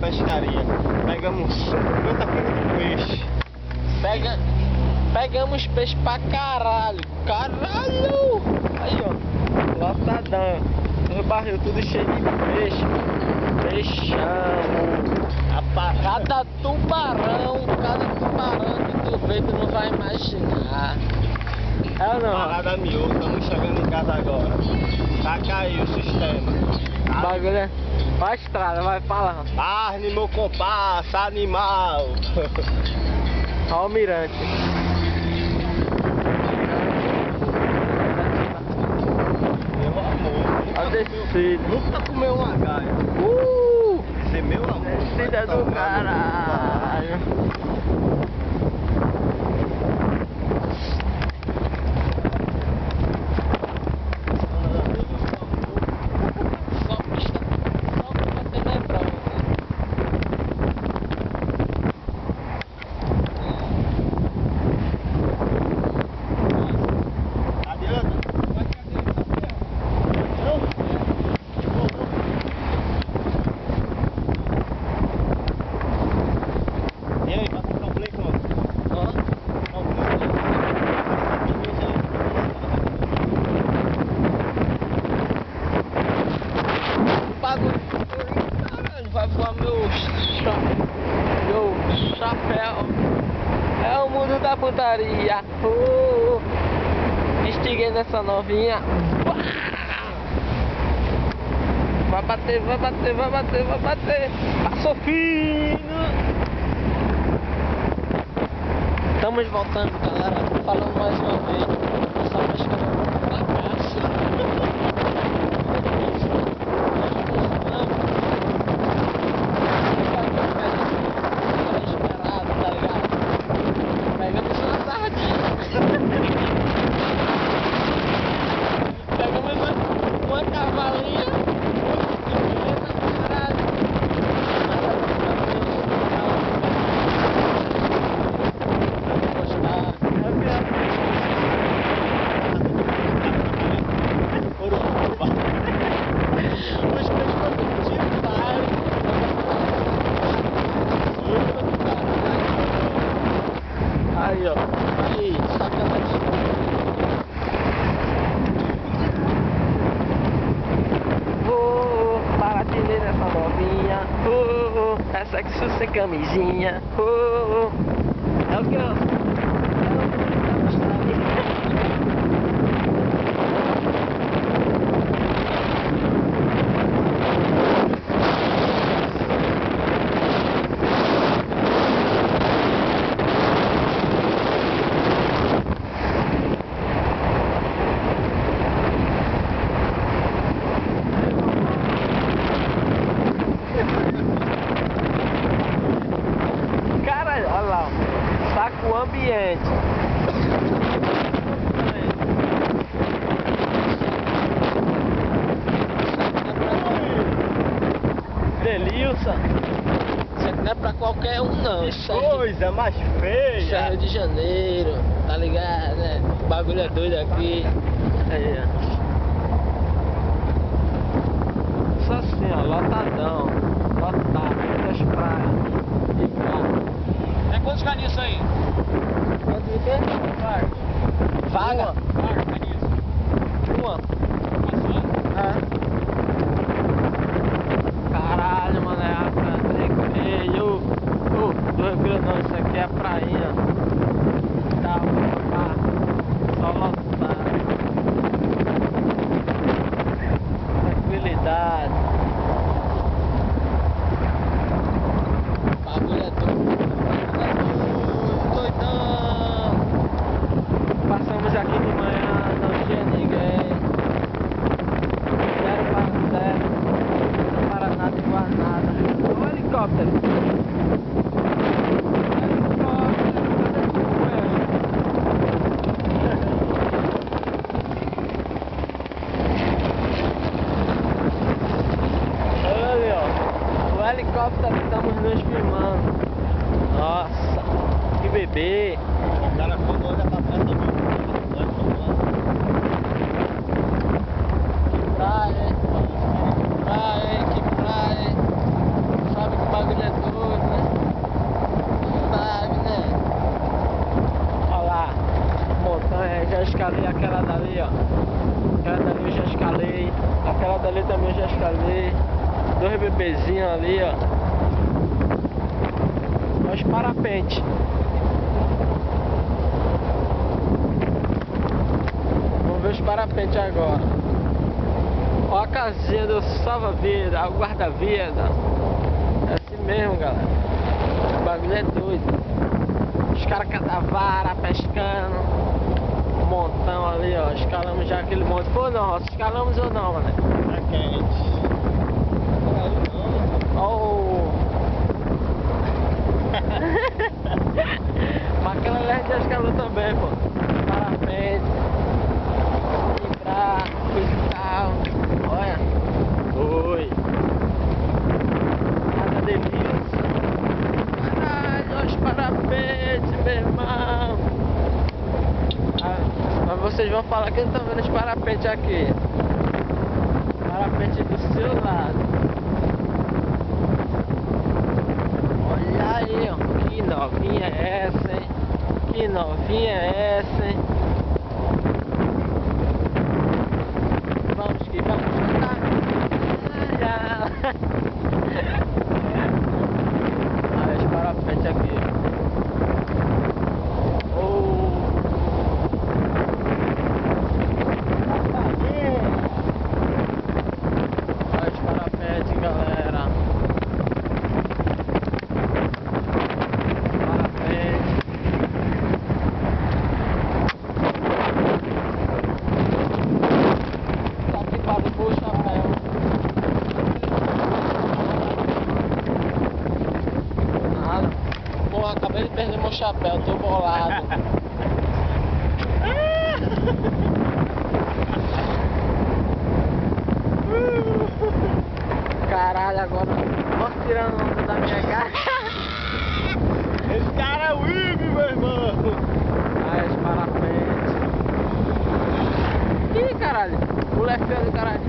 pescaria. Pegamos 50 quilos de peixe. Pegamos peixe pra caralho. Caralho! Aí, ó. Lotadão. Os barril tudo cheio de peixe. Peixão. Cada tubarão que tu vê, tu não vai imaginar. É ou não? Parada miúdo, estamos chegando em casa agora. Tá caiu o sistema. O bagulho é. Vai a estrada, vai, fala. Arne, meu compasso, animal. Ó o mirante. Meu amor. A descida. Nunca comeu uma gaia. Esse é meu amor. Descida do caralho. Vai voar meu chapéu. É o mundo da putaria. Instiguei nessa novinha. Vai bater, vai bater, vai bater, vai bater. Passou fino. Estamos voltando, galera. Falando mais uma vez. Essa pesca pra caixa. Aí, ó. Aí, sacanagem. Baratinei nessa novinha. É sexo sem camisinha. É o que eu... Caralho, olha lá, saca o ambiente. Delilson, isso aqui não é pra qualquer um não. Isso aí, Coisa mais feia. isso é Rio de Janeiro, tá ligado, né? O bagulho é doido aqui. Aí, ó. Só assim, ó, lotadão. Lotado, das praias. Tem quantos caniços aí? Quanto de quê? Vaga? Caniço. Uma. Passando? É. Caralho, mano, é a feio. Do Rio Grande não, isso aqui é a prainha. Tá, só lotado. Tranquilidade. Bagulho é doidão. Passamos aqui de manhã, não tinha ninguém. Zero para zero. Não para nada e voar nada. O helicóptero. Olha, ó. O helicóptero que estamos nos filmando. Nossa, que bebê. O cara quando olha pra trás também. Praia, hein? Praia, hein? Que praia, hein? Sabe que bagulho é escalei aquela dali, ó. Aquela dali eu já escalei. Aquela dali também eu já escalei. 2 bebezinhos ali, ó. Olha os parapentes. Vamos ver os parapentes agora. Olha a casinha do salva-vida, o guarda-vida. É assim mesmo, galera. O bagulho é doido. Os caras cada vara pescando. Um montão ali, ó. Escalamos já aquele monte. Pô, não, Roça, escalamos ou não, mano? Tá quente. Oh. Mas aquela ali já escalou também, pô. Parapente. Livrar, coisa e tal. Olha. Oi. Nada delícia. Caralho, olha os parapentes, meu irmão. Mas vocês vão falar que eu não tô vendo os parapentes aqui. Parapente do seu lado. Olha aí, ó. Que novinha é essa, hein? Que novinha é essa, hein? Vamos que vamos cantar. Olha os parapentes aqui. Oh. Olha os parapentes, galera. Parapente. Tá aqui para o chapéu. Nada. Pô, acabei de perder meu chapéu, tô bolado. Caralho, agora posso tirar o nome da minha cara. Esse cara é o Ibe, meu irmão. Aí os parapentes. Ih, caralho, o left do caralho.